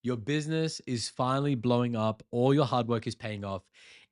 Your business is finally blowing up, all your hard work is paying off,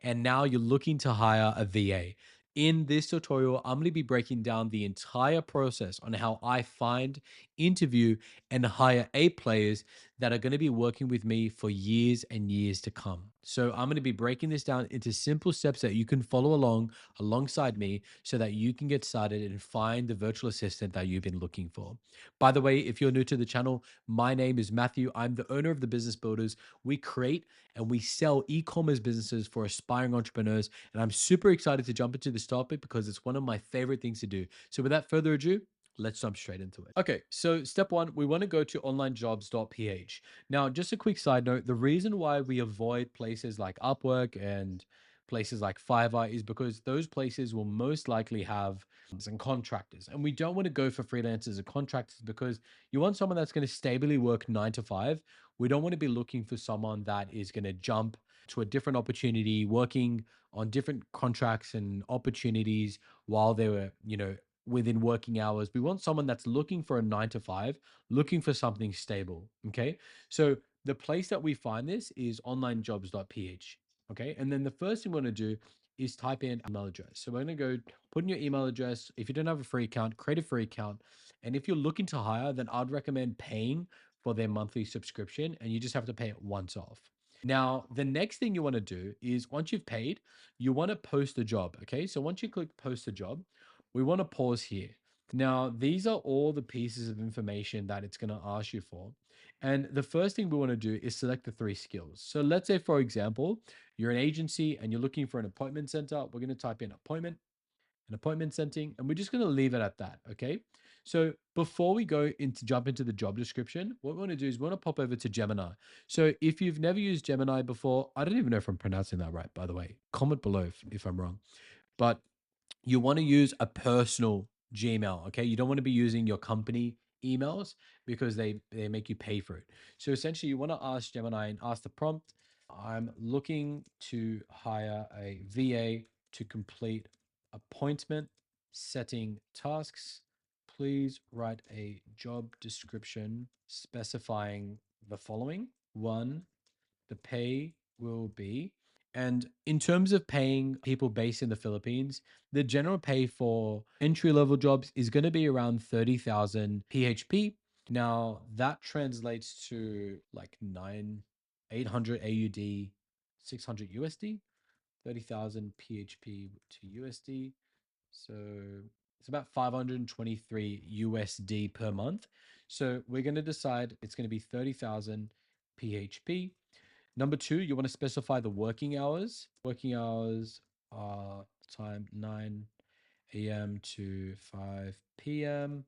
and now you're looking to hire a VA. In this tutorial, I'm going to be breaking down the entire process on how I find, interview, and hire A players that are going to be working with me for years and years to come. So, I'm going to be breaking this down into simple steps that you can follow along alongside me so that you can get started and find the virtual assistant that you've been looking for. By the way, if you're new to the channel, my name is Matthew. I'm the owner of the Business Builders. We create and we sell e-commerce businesses for aspiring entrepreneurs. And I'm super excited to jump into this topic because it's one of my favorite things to do. So without further ado, let's jump straight into it. Okay, so step one, we want to go to onlinejobs.ph. Now, just a quick side note, the reason why we avoid places like Upwork and places like Fiverr is because those places will most likely have some contractors. And we don't want to go for freelancers and contractors because you want someone that's going to stably work 9 to 5. We don't want to be looking for someone that is going to jump to a different opportunity, working on different contracts and opportunities while they were, within working hours. We want someone that's looking for a 9 to 5, looking for something stable. Okay. So the place that we find this is onlinejobs.ph. Okay. And then the first thing we want to do is type in email address. So we're going to go put in your email address. If you don't have a free account, create a free account. And if you're looking to hire, then I'd recommend paying for their monthly subscription and you just have to pay it once off. Now, the next thing you want to do is once you've paid, you want to post a job. Okay. So once you click post a job, we want to pause here. Now, these are all the pieces of information that it's going to ask you for. And the first thing we want to do is select the 3 skills. So let's say, for example, you're an agency and you're looking for an appointment center. We're going to type in appointment and appointment setting, and we're just going to leave it at that. Okay. So before we go into jump into the job description, what we want to do is we want to pop over to Gemini. So if you've never used Gemini before, I don't even know if I'm pronouncing that right, by the way. Comment below if I'm wrong. But you want to use a personal Gmail. Okay. You don't want to be using your company emails because they make you pay for it. So essentially, you want to ask Gemini and ask the prompt, I'm looking to hire a VA to complete appointment setting tasks. Please write a job description specifying the following. One, the pay will be. And in terms of paying people based in the Philippines, the general pay for entry level jobs is going to be around 30,000 PHP. Now that translates to like 800 AUD, 600 USD, 30,000 PHP to USD. So it's about 523 USD per month. So we're going to decide it's going to be 30,000 PHP. Number two, you want to specify the working hours. Working hours are time 9 a.m. to 5 p.m.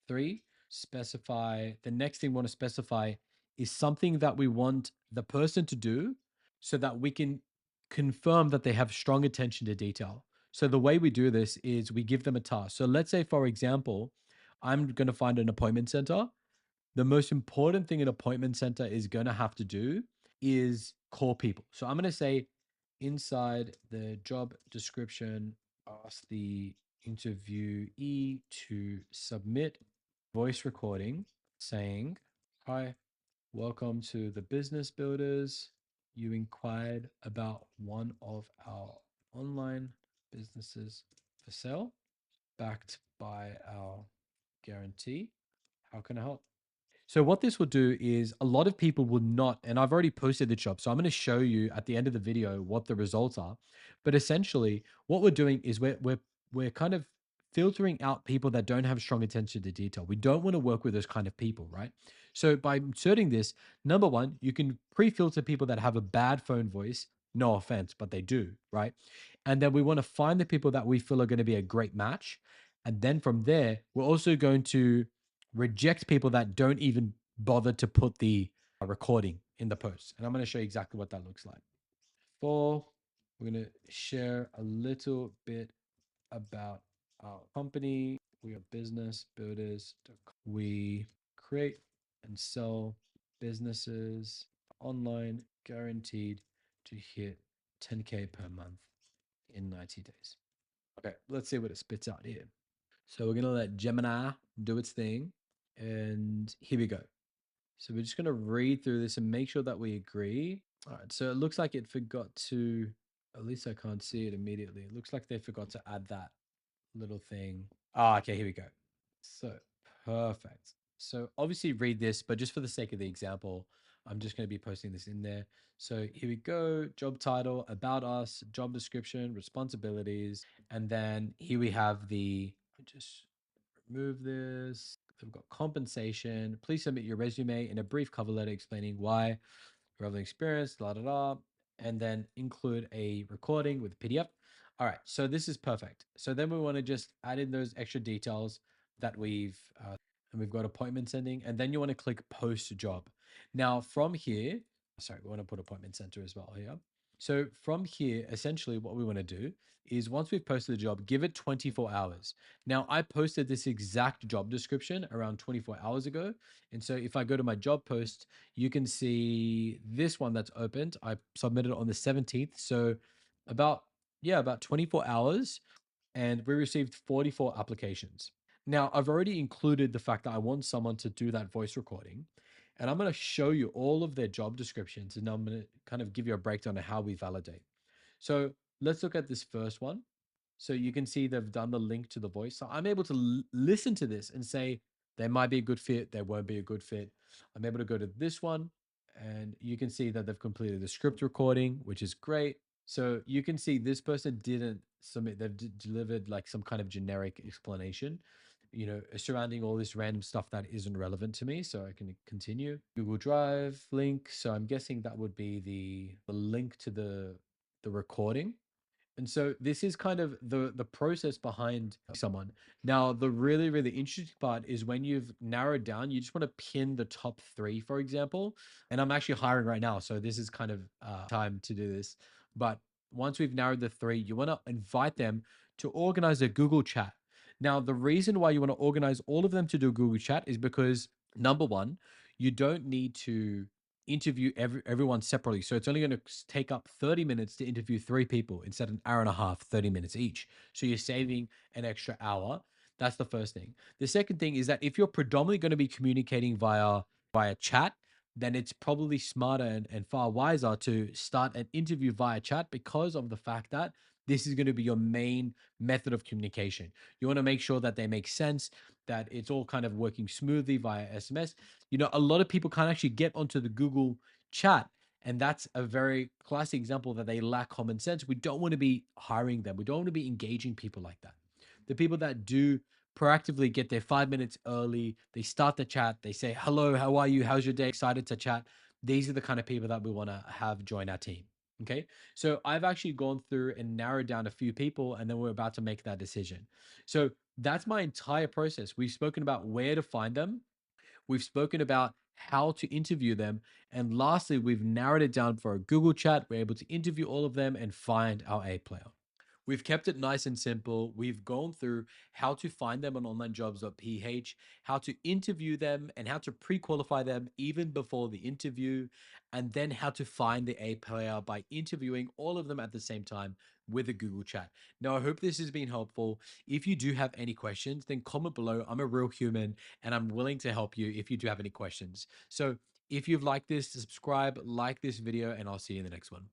Three, specify the next thing we want to specify is something that we want the person to do so that we can confirm that they have strong attention to detail. So the way we do this is we give them a task. So let's say, for example, I'm going to find an appointment center. The most important thing an appointment center is going to have to do is call people. So I'm going to say inside the job description, ask the interviewee to submit voice recording saying, Hi, welcome to the Business Builders. You inquired about one of our online businesses for sale, backed by our guarantee. How can I help? So what this will do is a lot of people will not, and I've already posted the job. So I'm going to show you at the end of the video what the results are. But essentially, what we're doing is we're kind of filtering out people that don't have strong attention to detail. We don't want to work with those kind of people, right? So by inserting this, number one, you can pre-filter people that have a bad phone voice. No offense, but they do, right? And then we want to find the people that we feel are going to be a great match. And then from there, we're also going to reject people that don't even bother to put the recording in the post. And I'm going to show you exactly what that looks like. Four, we're going to share a little bit about our company. We are business builders. We create and sell businesses online, guaranteed to hit 10K per month in 90 days. Okay, let's see what it spits out here. So we're going to let Gemini do its thing. And here we go. So we're just going to read through this and make sure that we agree. All right. So it looks like it forgot to, at least I can't see it immediately. It looks like they forgot to add that little thing. Ah, okay, here we go. So perfect. So obviously read this, but just for the sake of the example, I'm just going to be posting this in there. So here we go. Job title, about us, job description, responsibilities. And then here we have I just remove this. We've got compensation. Please submit your resume and a brief cover letter explaining why relevant experience, da da da, and then include a recording with PDF. All right, so this is perfect. So then we want to just add in those extra details that and we've got appointment sending, and then you want to click post job. Now from here, sorry, we want to put appointment center as well here. So from here, essentially what we want to do is once we've posted the job, give it 24 hours. Now I posted this exact job description around 24 hours ago. And so if I go to my job post, you can see this one that's opened. I submitted on the 17th. So about, yeah, about 24 hours, and we received 44 applications. Now, I've already included the fact that I want someone to do that voice recording, and I'm going to show you all of their job descriptions, and I'm going to kind of give you a breakdown of how we validate. So let's look at this first one. So you can see they've done the link to the voice. So I'm able to listen to this and say, they might be a good fit, they won't be a good fit. I'm able to go to this one and you can see that they've completed the script recording, which is great. So you can see this person didn't submit, they've delivered like some kind of generic explanation, surrounding all this random stuff that isn't relevant to me. So I can continue. Google Drive link. So I'm guessing that would be the link to the recording. And so this is kind of the process behind someone. Now, the really, really interesting part is when you've narrowed down, you just want to pin the top three, for example. And I'm actually hiring right now. So this is kind of time to do this. But once we've narrowed the three, you want to invite them to organize a Google chat. Now, the reason why you want to organize all of them to do a Google chat is because number one, you don't need to interview everyone separately. So it's only going to take up 30 minutes to interview three people instead of an hour and a half, 30 minutes each. So you're saving an extra hour. That's the first thing. The second thing is that if you're predominantly going to be communicating via chat, then it's probably smarter and far wiser to start an interview via chat because of the fact that this is going to be your main method of communication. You want to make sure that they make sense, that it's all kind of working smoothly via SMS. A lot of people can't actually get onto the Google chat. And that's a very classic example that they lack common sense. We don't want to be hiring them. We don't want to be engaging people like that. The people that do proactively get there 5 minutes early, they start the chat, they say, hello, how are you? How's your day? Excited to chat. These are the kind of people that we want to have join our team. Okay. So I've actually gone through and narrowed down a few people, and then we're about to make that decision. So that's my entire process. We've spoken about where to find them. We've spoken about how to interview them. And lastly, we've narrowed it down for a Google chat. We're able to interview all of them and find our A player. We've kept it nice and simple. We've gone through how to find them on onlinejobs.ph, how to interview them, and how to pre qualify them even before the interview, and then how to find the A player by interviewing all of them at the same time with a Google chat. Now, I hope this has been helpful. If you do have any questions, then comment below. I'm a real human and I'm willing to help you if you do have any questions. So, if you've liked this, subscribe, like this video, and I'll see you in the next one.